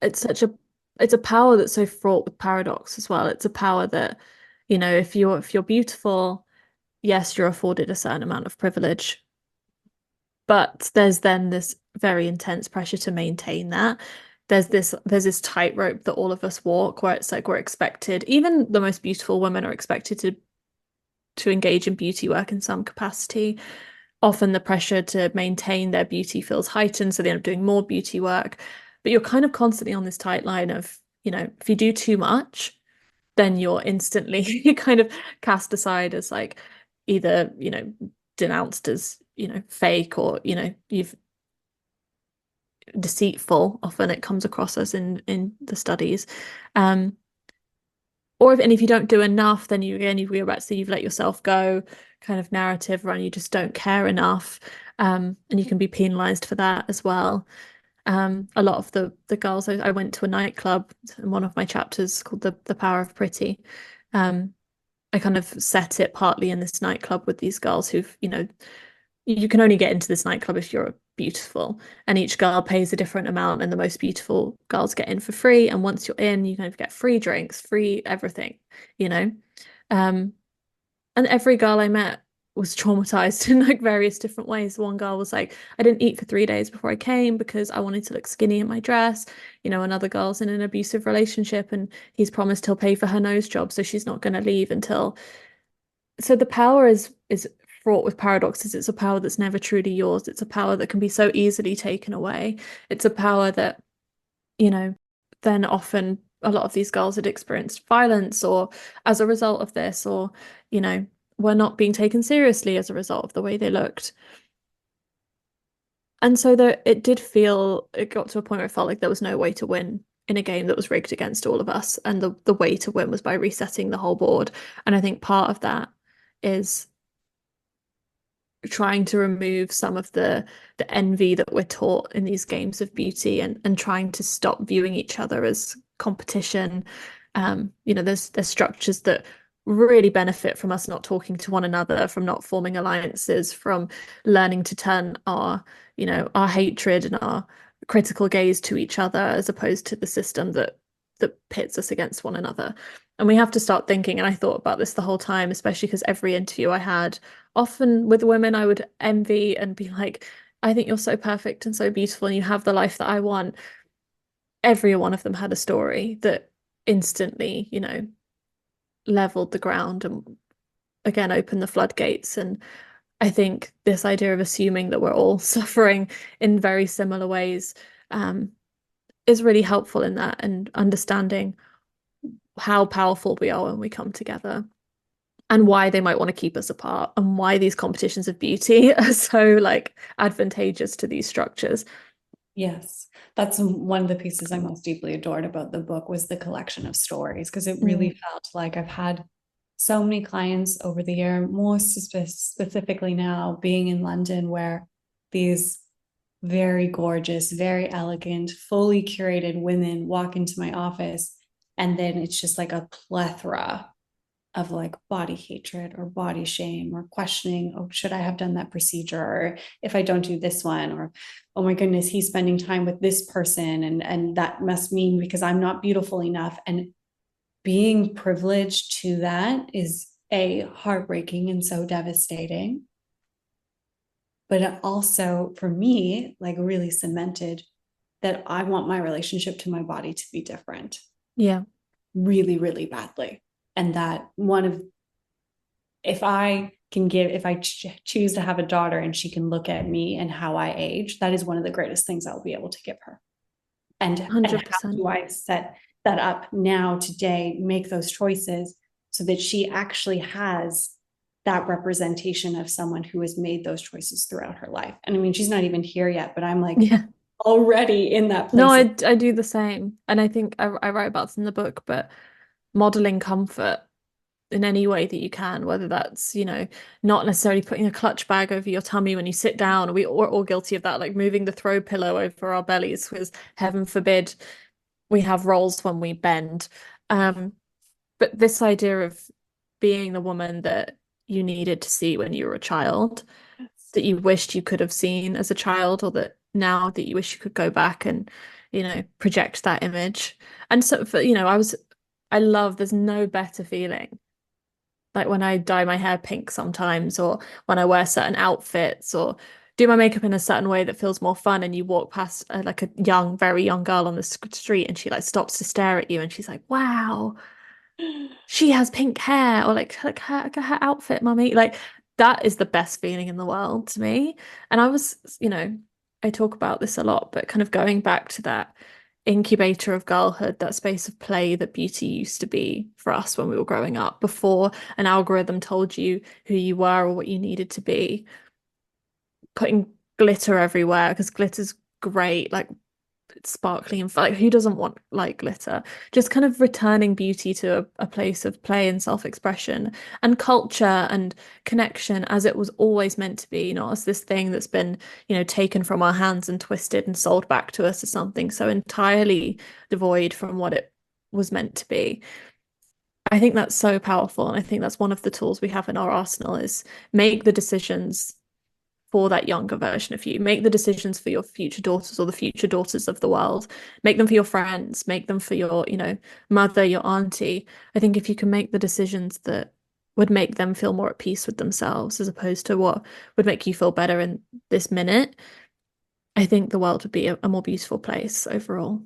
it's a power that's so fraught with paradox as well. It's a power that, if you're beautiful, yes, you're afforded a certain amount of privilege, but there's then this very intense pressure to maintain that. There's this tightrope that all of us walk, where it's like we're expected, even the most beautiful women are expected to engage in beauty work in some capacity. Often the pressure to maintain their beauty feels heightened, so they end up doing more beauty work. But you're kind of constantly on this tight line of, if you do too much, then you're instantly kind of cast aside as like either, denounced as, fake, or, you've deceitful. Often it comes across as in the studies. Um, and if you don't do enough, then you go back to you've let yourself go kind of narrative around you just don't care enough. And you can be penalized for that as well. A lot of the girls, I went to a nightclub in one of my chapters called the Power of Pretty. Um, I kind of set it partly in this nightclub with these girls who've, you can only get into this nightclub if you're beautiful, and each girl pays a different amount, and the most beautiful girls get in for free. And once you're in, you kind of get free drinks, free everything, you know. Um, and every girl I met was traumatized in like various different ways. One girl was like, I didn't eat for 3 days before I came because I wanted to look skinny in my dress. Another girl's in an abusive relationship and he's promised he'll pay for her nose job, so she's not going to leave until. So the power is fraught with paradoxes. It's a power that's never truly yours. It's a power that can be so easily taken away. It's a power that, you know, then often a lot of these girls had experienced violence or as a result of this, or, you know, were not being taken seriously as a result of the way they looked. And so there, it got to a point where it felt like there was no way to win in a game that was rigged against all of us. And the way to win was by resetting the whole board. And I think part of that is trying to remove some of the envy that we're taught in these games of beauty, and trying to stop viewing each other as competition. There's structures that really benefit from us not talking to one another, from not forming alliances, from learning to turn our hatred and our critical gaze to each other, as opposed to the system that pits us against one another. And we have to start thinking, and I thought about this the whole time, especially because every interview I had, often with women, I would envy and be like, I think you're so perfect and so beautiful and you have the life that I want. Every one of them had a story that instantly, leveled the ground and again opened the floodgates. And I think this idea of assuming that we're all suffering in very similar ways is really helpful in that, and understanding how powerful we are when we come together, and why they might want to keep us apart, and why these competitions of beauty are so advantageous to these structures. Yes, that's one of the pieces I most deeply adored about the book, was the collection of stories, because it really felt like I've had so many clients over the year, more specifically now being in London, where these very gorgeous, very elegant, fully curated women walk into my office, and then it's just like a plethora of body hatred or body shame, or questioning, oh, should I have done that procedure? Or if I don't do this one, or, oh my goodness, he's spending time with this person, and that must mean because I'm not beautiful enough. And being privileged to that is heartbreaking and so devastating. But it also, for me, really cemented that I want my relationship to my body to be different. Yeah. Really, really badly. And that if I choose to have a daughter and she can look at me and how I age, that is one of the greatest things I'll be able to give her. And 100%. how do I set that up now, today, make those choices so that she actually has that representation of someone who has made those choices throughout her life. And I mean, she's not even here yet, but I'm already in that place. No, I do the same. And I think I write about this in the book, but modeling comfort in any way that you can, whether that's, not necessarily putting a clutch bag over your tummy when you sit down, or we're all guilty of that, like moving the throw pillow over our bellies, because heaven forbid we have rolls when we bend. But this idea of being the woman that you needed to see when you were a child, that you wished you could have seen as a child, or that now that you wish you could go back and, project that image. And so there's no better feeling. Like when I dye my hair pink sometimes, or when I wear certain outfits, or do my makeup in a certain way that feels more fun, and you walk past a very young girl on the street, and she stops to stare at you, and she's like, wow, she has pink hair, or her outfit, mummy. That is the best feeling in the world to me. And I talk about this a lot, but kind of going back to that incubator of girlhood, that space of play that beauty used to be for us when we were growing up, before an algorithm told you who you were or what you needed to be. Putting glitter everywhere, because glitter's great, sparkly and who doesn't want glitter? Just kind of returning beauty to a place of play and self-expression and culture and connection as it was always meant to be, not as this thing that's been, taken from our hands and twisted and sold back to us as something so entirely devoid from what it was meant to be. I think that's so powerful, and I think that's one of the tools we have in our arsenal, is make the decisions for that younger version of you. Make the decisions for your future daughters, or the future daughters of the world. Make them for your friends, make them for your, mother, your auntie. I think if you can make the decisions that would make them feel more at peace with themselves, as opposed to what would make you feel better in this minute, I think the world would be a more beautiful place overall.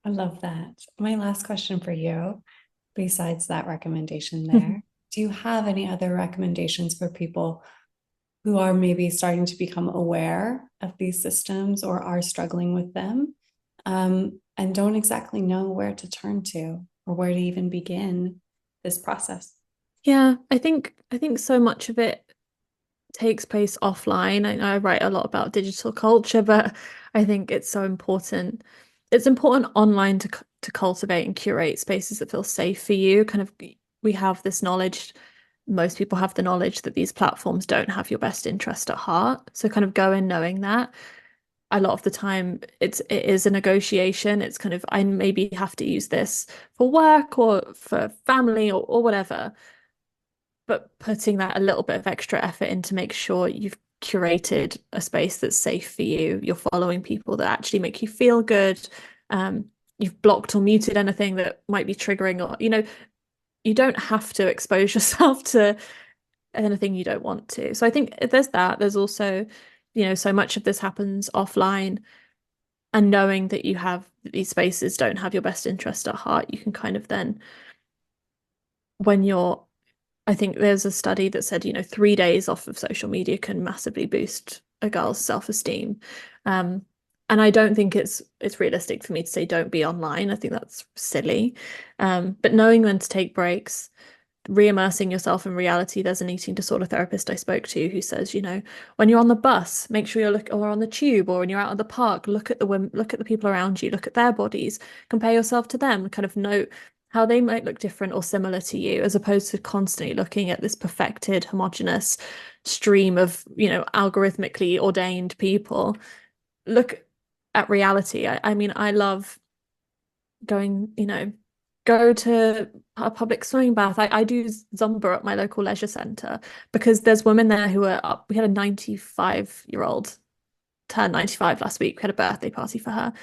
I love that. My last question for you, besides that recommendation there, do you have any other recommendations for people who are maybe starting to become aware of these systems or are struggling with them, and don't exactly know where to turn to or where to even begin this process. Yeah, I think so much of it takes place offline. I write a lot about digital culture, but I think it's so important. It's important online to cultivate and curate spaces that feel safe for you. Kind of, we have this knowledge. Most people have the knowledge that these platforms don't have your best interest at heart. So kind of go in knowing that. A lot of the time it is a negotiation. It's kind of, I maybe have to use this for work or for family or whatever, but putting that a little bit of extra effort in to make sure you've curated a space that's safe for you. You're following people that actually make you feel good. You've blocked or muted anything that might be triggering, or you don't have to expose yourself to anything you don't want to. So I think there's that. There's also, so much of this happens offline, and knowing that you have these spaces don't have your best interest at heart, you can kind of then, when you're I think there's a study that said, 3 days off of social media can massively boost a girl's self-esteem. And I don't think it's realistic for me to say don't be online. I think that's silly. But knowing when to take breaks, re-immersing yourself in reality. There's an eating disorder therapist I spoke to who says, when you're on the bus, make sure or on the tube, or when you're out at the park, look at the women, look at the people around you, look at their bodies, compare yourself to them, kind of note how they might look different or similar to you, as opposed to constantly looking at this perfected, homogenous stream of, algorithmically ordained people. Look at reality. I mean, I love going, go to a public swimming bath. I do Zumba at my local leisure centre because there's women there who are up. We had a 95-year-old turn 95 last week. We had a birthday party for her.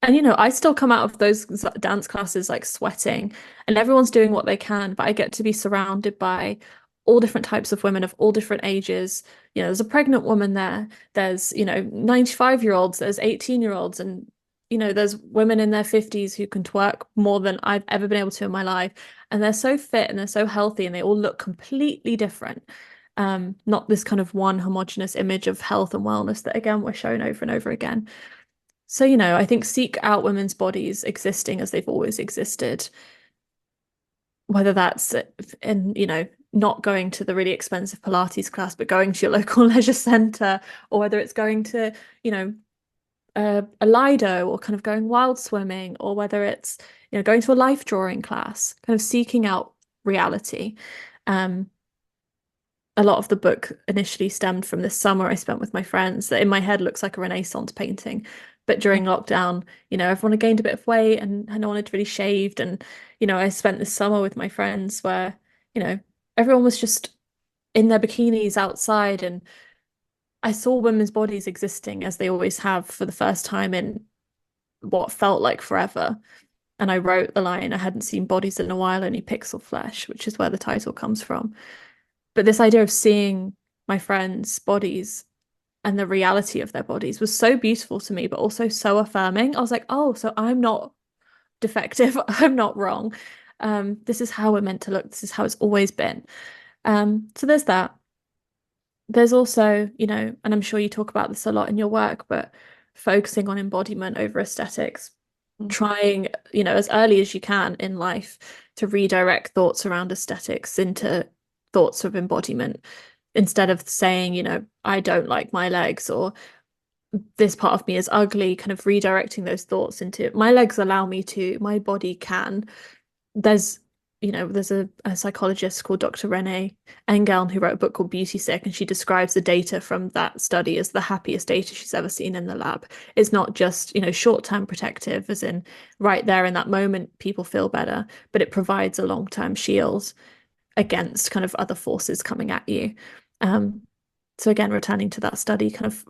And I still come out of those dance classes like sweating, and everyone's doing what they can, but I get to be surrounded by all different types of women of all different ages. There's a pregnant woman there. There's, 95-year-olds, there's 18-year-olds, and there's women in their 50s who can twerk more than I've ever been able to in my life. And they're so fit and they're so healthy and they all look completely different. Not this kind of one homogenous image of health and wellness that again we're shown over and over again. So, I think seek out women's bodies existing as they've always existed, whether that's in, not going to the really expensive Pilates class, but going to your local leisure centre, or whether it's going to, a Lido, or kind of going wild swimming, or whether it's, going to a life drawing class, kind of seeking out reality. A lot of the book initially stemmed from this summer I spent with my friends that in my head looks like a Renaissance painting. But during lockdown, everyone had gained a bit of weight and no one had really shaved. And, I spent this summer with my friends where, everyone was just in their bikinis outside. And I saw women's bodies existing as they always have for the first time in what felt like forever. And I wrote the line, I hadn't seen bodies in a while, only pixel flesh, which is where the title comes from. But this idea of seeing my friends' bodies and the reality of their bodies was so beautiful to me, but also so affirming. I was like, oh, so I'm not defective. I'm not wrong. This is how we're meant to look. This is how it's always been. So there's that. There's also, and I'm sure you talk about this a lot in your work, but focusing on embodiment over aesthetics, trying, as early as you can in life to redirect thoughts around aesthetics into thoughts of embodiment, instead of saying, I don't like my legs, or this part of me is ugly, kind of redirecting those thoughts into my legs allow me to, my body can. There's a psychologist called Dr. Renee Engel who wrote a book called Beauty Sick, and she describes the data from that study as the happiest data she's ever seen in the lab. It's not just, short-term protective, as in right there in that moment people feel better, but it provides a long-term shield against kind of other forces coming at you. So again, returning to that study, kind of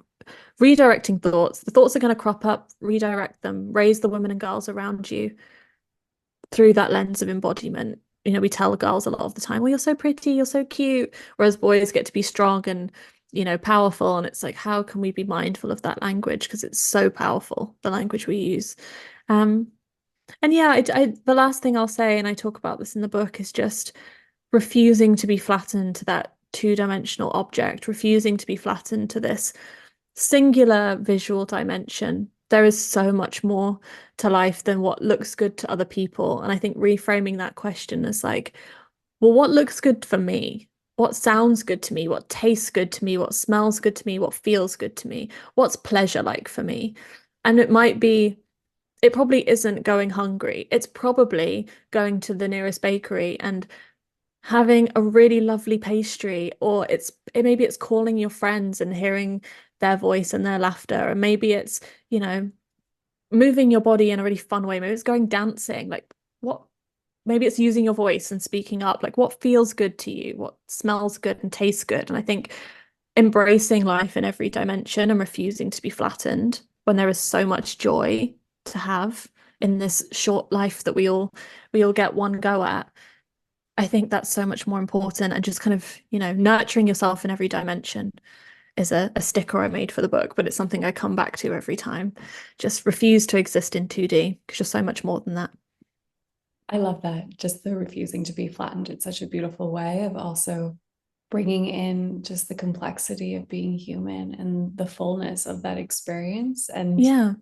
redirecting thoughts. The thoughts are going to crop up, redirect them, raise the women and girls around you through that lens of embodiment. We tell girls a lot of the time, well, you're so pretty, you're so cute, whereas boys get to be strong and, powerful. And it's like, how can we be mindful of that language? Because it's so powerful, the language we use. And yeah, the last thing I'll say, and I talk about this in the book, is just refusing to be flattened to that two-dimensional object, refusing to be flattened to this singular visual dimension. There is so much more to life than what looks good to other people. And I think reframing that question as like, well, what looks good for me? What sounds good to me? What tastes good to me? What smells good to me? What feels good to me? What's pleasure like for me? And it probably isn't going hungry. It's probably going to the nearest bakery and having a really lovely pastry, or maybe it's calling your friends and hearing their voice and their laughter, and maybe it's, moving your body in a really fun way. Maybe it's going dancing. Like what maybe it's using your voice and speaking up. Like what feels good to you, what smells good and tastes good. And I think embracing life in every dimension and refusing to be flattened when there is so much joy to have in this short life that we all get one go at. I think that's so much more important, and just kind of, nurturing yourself in every dimension is a sticker I made for the book, but it's something I come back to every time. Just refuse to exist in 2D because you're so much more than that. I love that. Just the refusing to be flattened. It's such a beautiful way of also bringing in just the complexity of being human and the fullness of that experience, and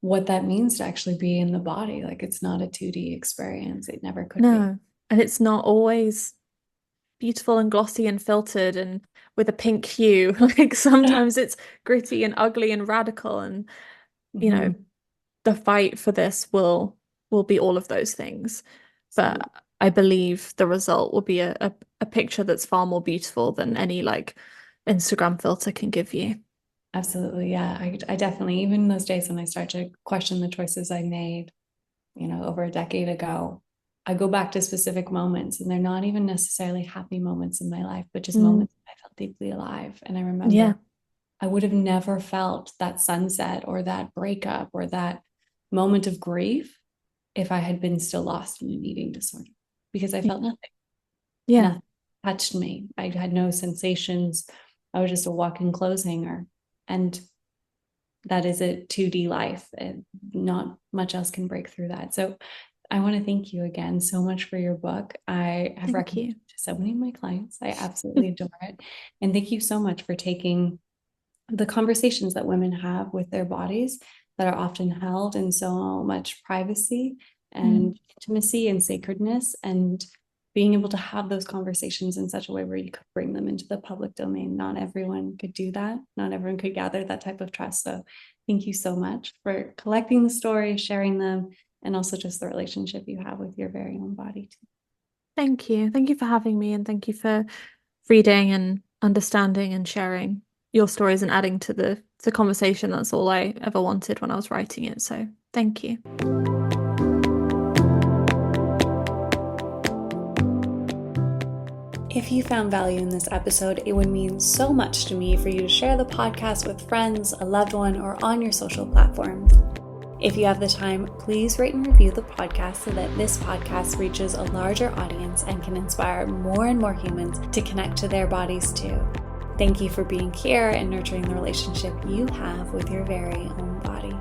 what that means to actually be in the body. Like it's not a 2D experience. It never could be. And it's not always beautiful and glossy and filtered and with a pink hue. Like sometimes it's gritty and ugly and radical, and the fight for this will be all of those things. But I believe the result will be a picture that's far more beautiful than any like Instagram filter can give you. Absolutely. Yeah. I definitely, even those days when I start to question the choices I made, over a decade ago, I go back to specific moments, and they're not even necessarily happy moments in my life, but just moments I felt deeply alive. And I remember I would have never felt that sunset or that breakup or that moment of grief if I had been still lost in an eating disorder, because I felt nothing. Nothing touched me. I had no sensations. I was just a walking clothes hanger. And that is a 2D life, and not much else can break through that. So I want to thank you again so much for your book. I have recommended it to so many of my clients. I absolutely adore it. And thank you so much for taking the conversations that women have with their bodies that are often held in so much privacy and intimacy and sacredness, and being able to have those conversations in such a way where you could bring them into the public domain. Not everyone could do that. Not everyone could gather that type of trust. So thank you so much for collecting the stories, sharing them, and also just the relationship you have with your very own body too. Thank you. Thank you for having me, and thank you for reading and understanding and sharing your stories and adding to the conversation. That's all I ever wanted when I was writing it. So thank you. If you found value in this episode, it would mean so much to me for you to share the podcast with friends, a loved one, or on your social platforms. If you have the time, please rate and review the podcast so that this podcast reaches a larger audience and can inspire more and more humans to connect to their bodies too. Thank you for being here and nurturing the relationship you have with your very own body.